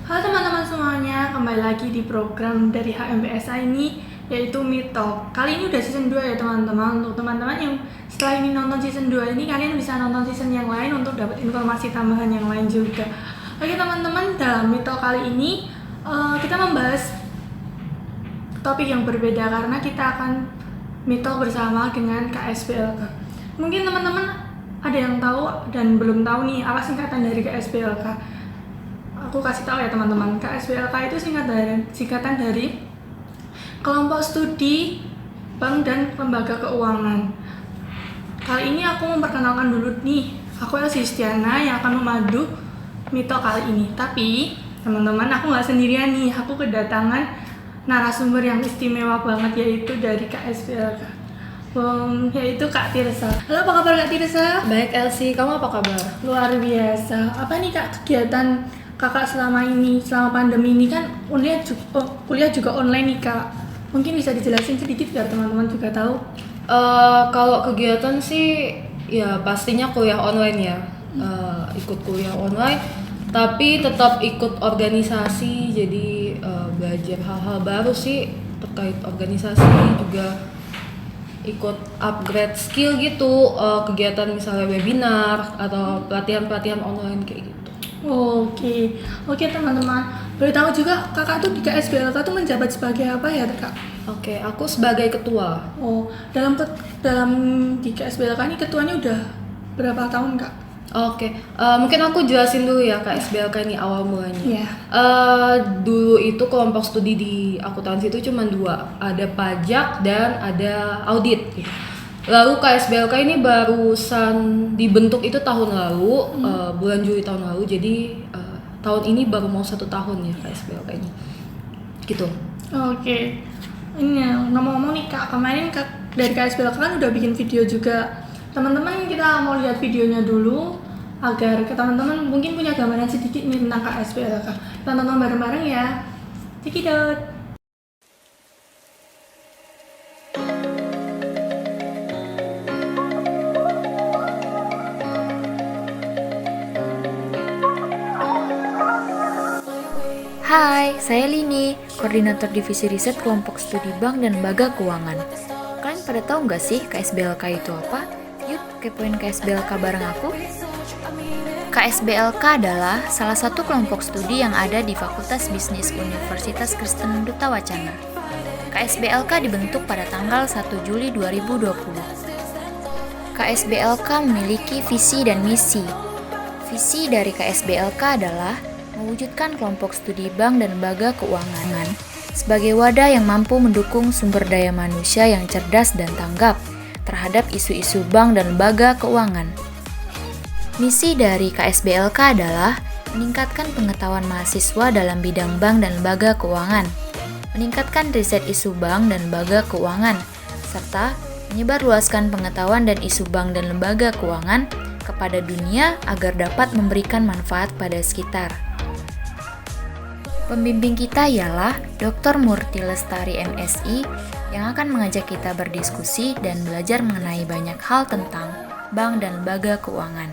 Halo teman-teman semuanya, kembali lagi di program dari HMBSA ini, yaitu Meet Talk. Kali ini udah season 2 ya teman-teman. Untuk teman-teman yang setelah ini nonton season 2 ini, kalian bisa nonton season yang lain untuk dapat informasi tambahan yang lain juga. Oke teman-teman, dalam Meet Talk kali ini kita membahas topik yang berbeda karena kita akan Meet Talk bersama dengan KSBLK. Mungkin teman-teman ada yang tahu dan belum tahu nih apa singkatan dari KSBLK. Aku kasih tahu ya teman-teman, KSBLK itu singkatan dari Kelompok Studi Bank dan Lembaga Keuangan. Kali ini aku memperkenalkan dulu nih, aku Elsistiana yang akan memandu Meet Talk kali ini. Tapi teman-teman, aku nggak sendirian nih, aku kedatangan narasumber yang istimewa banget, yaitu dari KSBLK, yaitu Kak Tirsa. Halo, apa kabar Kak Tirsa? Baik Elsie, kamu apa kabar? Luar biasa. Apa nih Kak kegiatan Kakak selama ini, selama pandemi ini kan kuliah juga online nih Kak. Mungkin bisa dijelasin sedikit biar teman-teman juga tahu. Kalau kegiatan sih ya pastinya kuliah online ya. Ikut kuliah online, tapi tetap ikut organisasi. Jadi belajar hal-hal baru sih terkait organisasi, juga ikut upgrade skill gitu. Kegiatan misalnya webinar atau pelatihan-pelatihan online kayak gitu. Oke teman-teman. Boleh tahu juga kakak tuh di KSBLK tuh menjabat sebagai apa ya Kak? Oke, aku sebagai ketua. Dalam di KSBLK ini ketuanya udah berapa tahun Kak? Oke, mungkin aku jelasin dulu ya KSBLK ini awal mulanya. Iya. Dulu itu kelompok studi di akuntansi itu cuma 2, ada pajak dan ada audit gitu. Lalu KSBLK ini barusan dibentuk itu tahun lalu, bulan Juli tahun lalu. Jadi tahun ini baru mau 1 tahun ya KSBLK ini, gitu. Oke. Ini ngomong-ngomong nih Kak, kemarin Kak dari KSBLK kan udah bikin video juga. Teman-teman kita mau lihat videonya dulu agar teman-teman mungkin punya gambaran sedikit nih tentang KSBLK. Kita tonton bareng-bareng ya. Cekidot. Hai, saya Lini, Koordinator Divisi Riset Kelompok Studi Bank dan Lembaga Keuangan. Kalian pada tahu nggak sih KSBLK itu apa? Yuk, kepoin KSBLK bareng aku. KSBLK adalah salah satu kelompok studi yang ada di Fakultas Bisnis Universitas Kristen Duta Wacana. KSBLK dibentuk pada tanggal 1 Juli 2020. KSBLK memiliki visi dan misi. Visi dari KSBLK adalah mewujudkan kelompok studi bank dan lembaga keuangan sebagai wadah yang mampu mendukung sumber daya manusia yang cerdas dan tanggap terhadap isu-isu bank dan lembaga keuangan. Misi dari KSBLK adalah meningkatkan pengetahuan mahasiswa dalam bidang bank dan lembaga keuangan, meningkatkan riset isu bank dan lembaga keuangan, serta menyebarluaskan pengetahuan dan isu bank dan lembaga keuangan kepada dunia agar dapat memberikan manfaat pada sekitar. Pembimbing kita ialah Dr. Murti Lestari MSI yang akan mengajak kita berdiskusi dan belajar mengenai banyak hal tentang bank dan lembaga keuangan.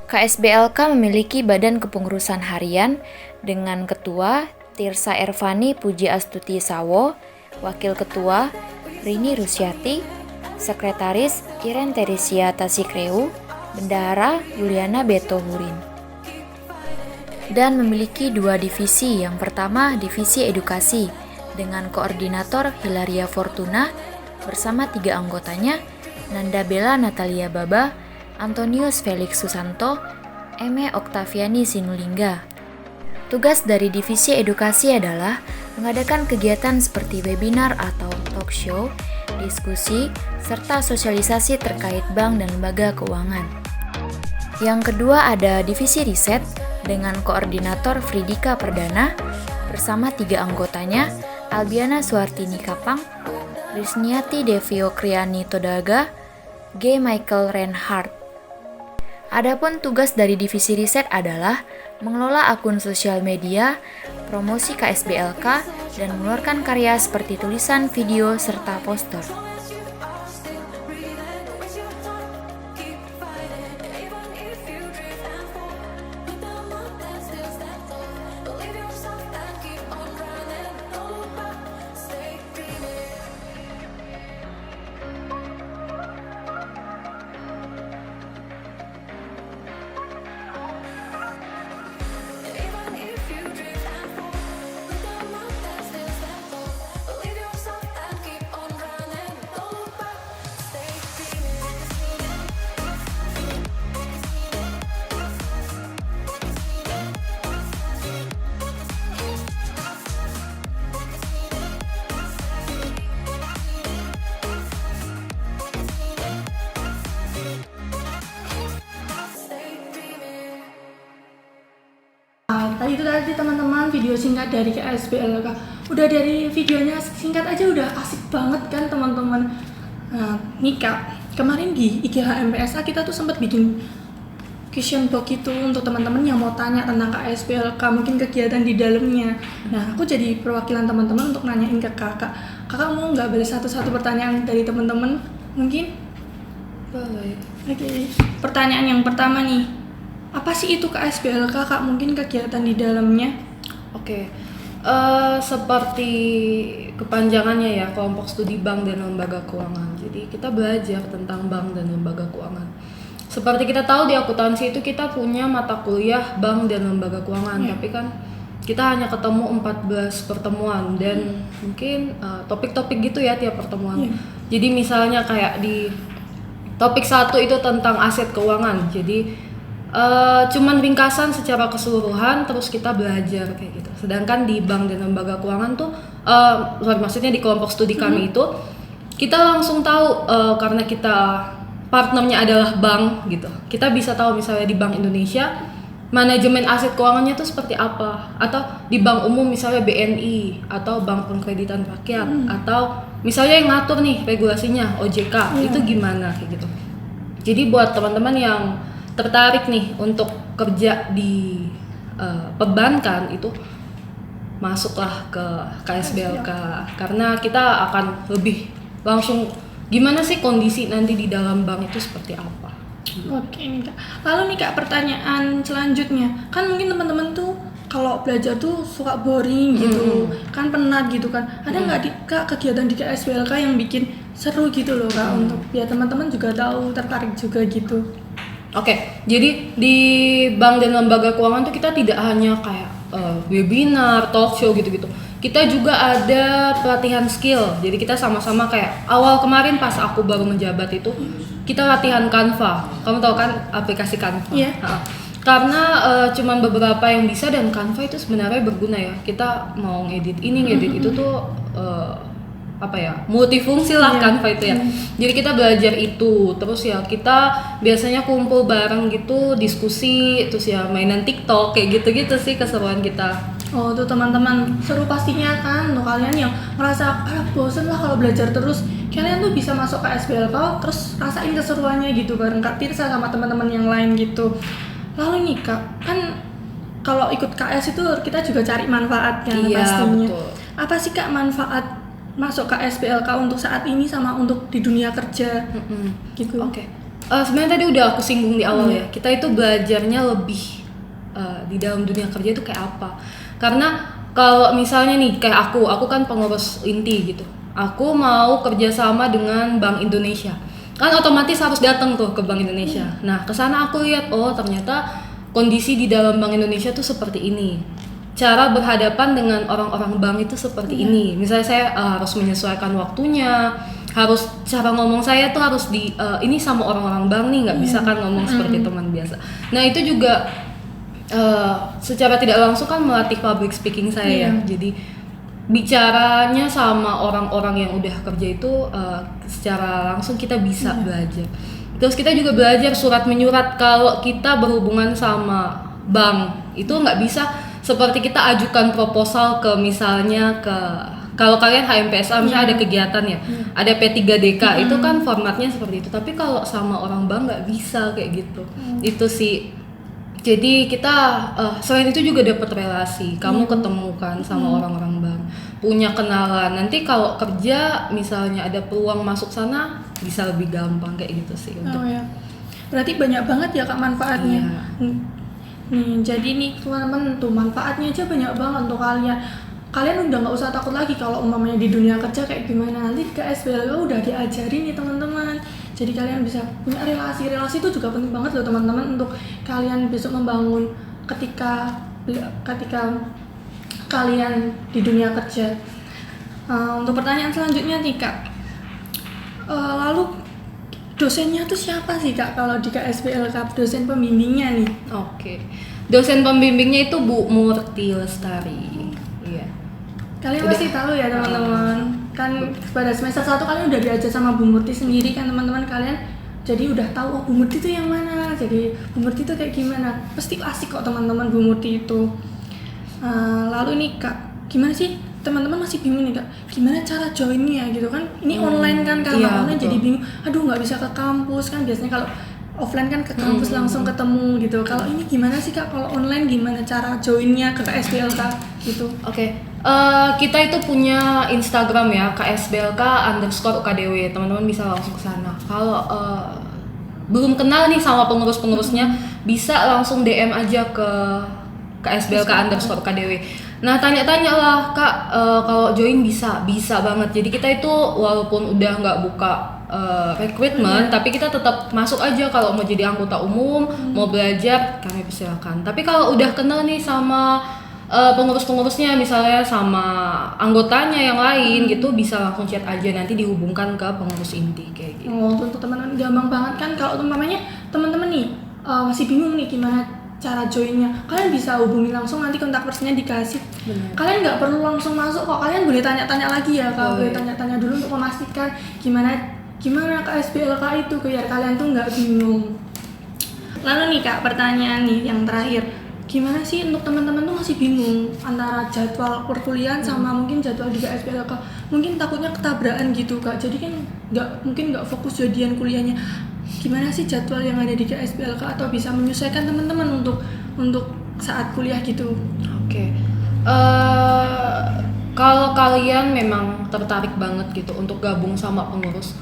KSBLK memiliki badan kepengurusan harian dengan Ketua Tirsa Ervani Puji Astuti Sawo, Wakil Ketua Rini Rusyati, Sekretaris Iren Teresia Tasikreu, Bendahara Yuliana Beto Hurin. Dan memiliki 2 divisi. Yang pertama, divisi edukasi dengan koordinator Hilaria Fortuna bersama 3 anggotanya, Nanda Bella Natalia Baba, Antonius Felix Susanto, Eme Oktaviani Sinulingga. Tugas dari divisi edukasi adalah mengadakan kegiatan seperti webinar atau talk show, diskusi, serta sosialisasi terkait bank dan lembaga keuangan. Yang kedua ada divisi riset dengan koordinator Fridika Perdana bersama 3 anggotanya, Albiana Suartini Kapang, Risniati Devio Kriani Todaga, G. Michael Reinhardt. Adapun tugas dari divisi riset adalah mengelola akun sosial media, promosi KSBLK, dan mengeluarkan karya seperti tulisan, video, serta poster. tadi itu tadi teman-teman video singkat dari KSBLK. Udah dari videonya singkat aja udah asik banget kan teman-teman. Nah, nih Kak, kemarin di IG HMPSA kita tuh sempat bikin question box itu untuk teman-teman yang mau tanya tentang KSBLK, mungkin kegiatan di dalamnya. Nah, aku jadi perwakilan teman-teman untuk nanyain ke kakak. Kakak mau nggak balik satu-satu pertanyaan dari teman-teman? Mungkin? Boleh. Oke. Pertanyaan yang pertama nih, apa sih itu KSBLK Kak? Mungkin kegiatan di dalamnya? Oke. Seperti kepanjangannya ya, kelompok studi bank dan lembaga keuangan. Jadi kita belajar tentang bank dan lembaga keuangan. Seperti kita tahu di akuntansi itu kita punya mata kuliah bank dan lembaga keuangan, tapi kan kita hanya ketemu 14 pertemuan dan mungkin topik-topik gitu ya tiap pertemuan. Jadi misalnya kayak di topik 1 itu tentang aset keuangan. Jadi cuman ringkasan secara keseluruhan terus kita belajar kayak gitu. Sedangkan di bank dan lembaga keuangan tuh maksudnya di kelompok studi kami itu kita langsung tahu karena kita partnernya adalah bank gitu. Kita bisa tahu misalnya di Bank Indonesia manajemen aset keuangannya tuh seperti apa, atau di bank umum misalnya BNI atau Bank Pengkreditan Rakyat, atau misalnya yang ngatur nih regulasinya OJK itu gimana kayak gitu. Jadi buat teman-teman yang tertarik nih untuk kerja di perbankan itu masuklah ke KSBLK karena kita akan lebih langsung gimana sih kondisi nanti di dalam bank itu seperti apa. Oke nih Kak. Lalu nih Kak, pertanyaan selanjutnya, kan mungkin teman-teman tuh kalau belajar tuh suka boring gitu, kan penat gitu kan. Ada nggak Kak kegiatan di KSBLK yang bikin seru gitu loh Kak, untuk biar teman-teman juga tahu, tertarik juga gitu. Oke, jadi di bank dan lembaga keuangan tuh kita tidak hanya kayak webinar, talk show gitu-gitu. Kita juga ada pelatihan skill. Jadi kita sama-sama kayak awal kemarin pas aku baru menjabat itu kita latihan Canva. Kamu tahu kan aplikasi Canva? Iya. Karena cuman beberapa yang bisa dan Canva itu sebenarnya berguna ya. Kita mau ngedit ini, ngedit itu tuh multifungsi lah Canva itu ya. Jadi kita belajar itu, terus ya kita biasanya kumpul bareng gitu, diskusi, terus ya mainan TikTok kayak gitu-gitu sih keseruan kita. Oh tuh teman-teman, seru pastinya kan untuk kalian yang merasa bosen lah kalau belajar terus. Kalian tuh bisa masuk ke SBLK terus rasain keseruannya gitu bareng Kak Tirsa sama teman-teman yang lain gitu. Lalu nih Kak, kan kalau ikut KS itu kita juga cari manfaatnya pastinya. Betul. Apa sih Kak manfaat masuk ke SBLK untuk saat ini sama untuk di dunia kerja? Gitu. Oke. Sebenarnya tadi udah aku singgung di awal ya. Kita itu belajarnya lebih di dalam dunia kerja itu kayak apa? Karena kalau misalnya nih kayak aku kan pengurus inti gitu. Aku mau kerjasama dengan Bank Indonesia. Kan otomatis harus datang tuh ke Bank Indonesia. Nah, kesana aku lihat ternyata kondisi di dalam Bank Indonesia tuh seperti ini. Cara berhadapan dengan orang-orang bank itu seperti ini. Misalnya saya harus menyesuaikan waktunya, harus cara ngomong saya tuh harus ini sama orang-orang bank nih, nggak bisa kan ngomong seperti teman biasa. Nah itu juga secara tidak langsung kan melatih public speaking saya ya. Jadi bicaranya sama orang-orang yang udah kerja itu secara langsung kita bisa belajar. Terus kita juga belajar surat menyurat kalau kita berhubungan sama bank itu nggak bisa seperti kita ajukan proposal ke misalnya kalau kalian HMPSA misalnya ada kegiatan ya, ada P3DK itu kan formatnya seperti itu. Tapi kalau sama orang bank nggak bisa kayak gitu. Itu sih. Jadi kita selain itu juga dapat relasi. Kamu ketemu kan sama orang-orang bank, punya kenalan. Nanti kalau kerja misalnya ada peluang masuk sana bisa lebih gampang kayak gitu sih. Oh ya. Berarti banyak banget ya Kak manfaatnya. Nih, jadi nih teman-teman tuh manfaatnya aja banyak banget untuk kalian. Kalian udah nggak usah takut lagi kalau umpamanya di dunia kerja kayak gimana. Nanti ke SBLK udah diajarin nih teman-teman. Jadi kalian bisa punya relasi itu juga penting banget loh teman-teman untuk kalian besok membangun ketika kalian di dunia kerja. Untuk pertanyaan selanjutnya nih Kak, lalu dosennya tuh siapa sih Kak kalau di KSBLK, dosen pembimbingnya nih? Oke. Dosen pembimbingnya itu Bu Murti Lestari. Iya. Kalian pasti tahu ya teman-teman. Kan pada semester 1 kalian udah diajar sama Bu Murti sendiri kan teman-teman, kalian jadi udah tahu Bu Murti itu yang mana, jadi Bu Murti itu kayak gimana. Pasti asik kok teman-teman Bu Murti itu. Lalu nih Kak, gimana sih teman-teman masih bingung nih Kak, gimana cara joinnya gitu kan? Ini online kan, karena iya, online betul. jadi bingung. Aduh nggak bisa ke kampus kan, biasanya kalau offline kan ke kampus langsung ketemu gitu. Kalau ini gimana sih Kak? Kalau online gimana cara joinnya ke KSBLK gitu? Oke, kita itu punya Instagram ya, ksblk_ukdw. Teman-teman bisa langsung ke sana. Kalau belum kenal nih sama pengurus-pengurusnya, bisa langsung DM aja ke ksblk_ukdw. Nah, tanya-tanya lah Kak, kalau join bisa banget. Jadi kita itu walaupun udah nggak buka recruitment, tapi kita tetap masuk aja kalau mau jadi anggota umum, mau belajar, kami persilakan. Tapi kalau udah kenal nih sama pengurus-pengurusnya, misalnya sama anggotanya yang lain gitu, bisa langsung chat aja, nanti dihubungkan ke pengurus inti kayak gitu. Untuk teman-teman gampang banget kan, kalau umpamanya teman-teman nih masih bingung nih gimana cara joinnya, kalian bisa hubungi langsung, nanti kontak personnya dikasih. Benar. Kalian nggak perlu langsung masuk kok, kalian boleh tanya-tanya lagi ya Kak, boleh Boleh. tanya-tanya dulu untuk memastikan gimana KSBLK itu biar kalian tuh nggak bingung. Lalu nih Kak, pertanyaan nih yang terakhir, gimana sih untuk teman-teman tuh masih bingung antara jadwal perkuliahan sama mungkin jadwal di KSBLK, mungkin takutnya ketabrakan gitu Kak, jadi kan nggak fokus jadian kuliahnya. Gimana sih jadwal yang ada di KSBLK, atau bisa menyesuaikan teman-teman untuk saat kuliah gitu? Oke. Kalau kalian memang tertarik banget gitu untuk gabung sama pengurus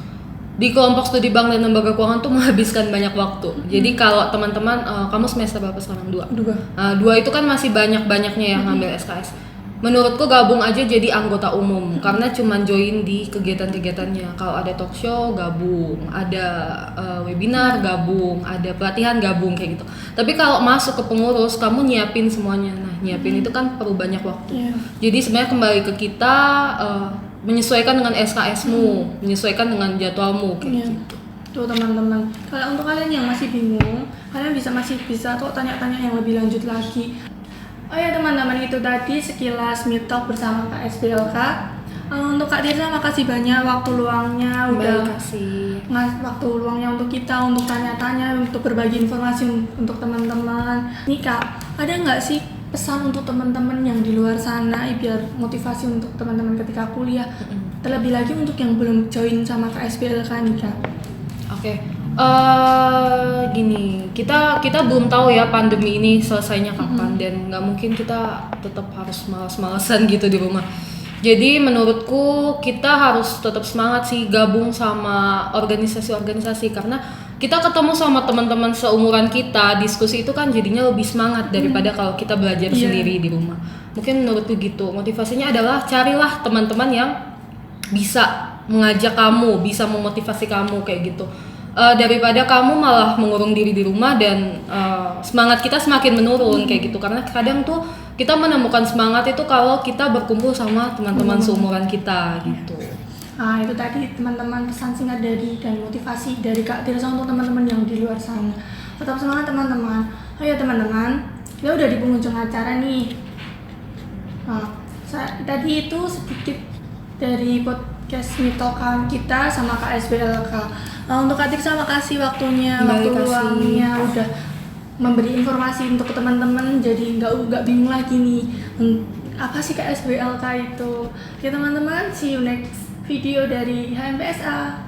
di kelompok studi bank dan lembaga keuangan tuh menghabiskan banyak waktu. Jadi kalau teman-teman, kamu semester berapa sekarang? 2? 2 itu kan masih banyak-banyaknya yang ngambil SKS. Menurutku gabung aja jadi anggota umum, karena cuman join di kegiatan-kegiatannya. Kalau ada talk show gabung, ada webinar gabung, ada pelatihan gabung kayak gitu. Tapi kalau masuk ke pengurus, kamu nyiapin semuanya. Nah, nyiapin itu kan perlu banyak waktu. Iya. Jadi sebenarnya kembali ke kita, menyesuaikan dengan SKS-mu, menyesuaikan dengan jadwalmu kayak Iya. gitu. Tuh teman-teman, kalau untuk kalian yang masih bingung, kalian masih bisa kok tanya-tanya yang lebih lanjut lagi. Oh ya teman-teman, itu tadi sekilas Meet Talk bersama KSBLK. Untuk Kak Tirza, makasih banyak waktu luangnya udah kasih. waktu luangnya untuk kita, untuk tanya-tanya, untuk berbagi informasi untuk teman-teman. Nih Kak, ada nggak sih pesan untuk teman-teman yang di luar sana, biar motivasi untuk teman-teman ketika kuliah, terlebih lagi untuk yang belum join sama KSBLK nih Kak? Oke. Gini, kita belum tahu ya pandemi ini selesainya kapan, dan nggak mungkin kita tetap harus malas-malasan gitu di rumah. Jadi menurutku kita harus tetap semangat sih gabung sama organisasi-organisasi, karena kita ketemu sama teman-teman seumuran kita, diskusi itu kan jadinya lebih semangat daripada kalau kita belajar sendiri di rumah. Mungkin menurutku gitu. Motivasinya adalah carilah teman-teman yang bisa mengajak kamu, bisa memotivasi kamu kayak gitu. Daripada kamu malah mengurung diri di rumah dan semangat kita semakin menurun kayak gitu, karena kadang tuh kita menemukan semangat itu kalau kita berkumpul sama teman-teman seumuran kita gitu. Nah itu tadi teman-teman, pesan singkat dan motivasi dari Kak Tirza untuk teman-teman yang di luar sana. Tetap semangat teman-teman. Oh ya teman-teman, kita udah di penghujung acara nih. Nah, tadi itu sedikit dari podcast Meet Talk kita sama KSBLK. Untuk Kak Tirza, makasih waktunya, waktu luangnya udah memberi informasi untuk teman-teman, jadi nggak bingung lagi nih apa sih KSBLK itu. Oke teman-teman, see you next video dari HMPSA.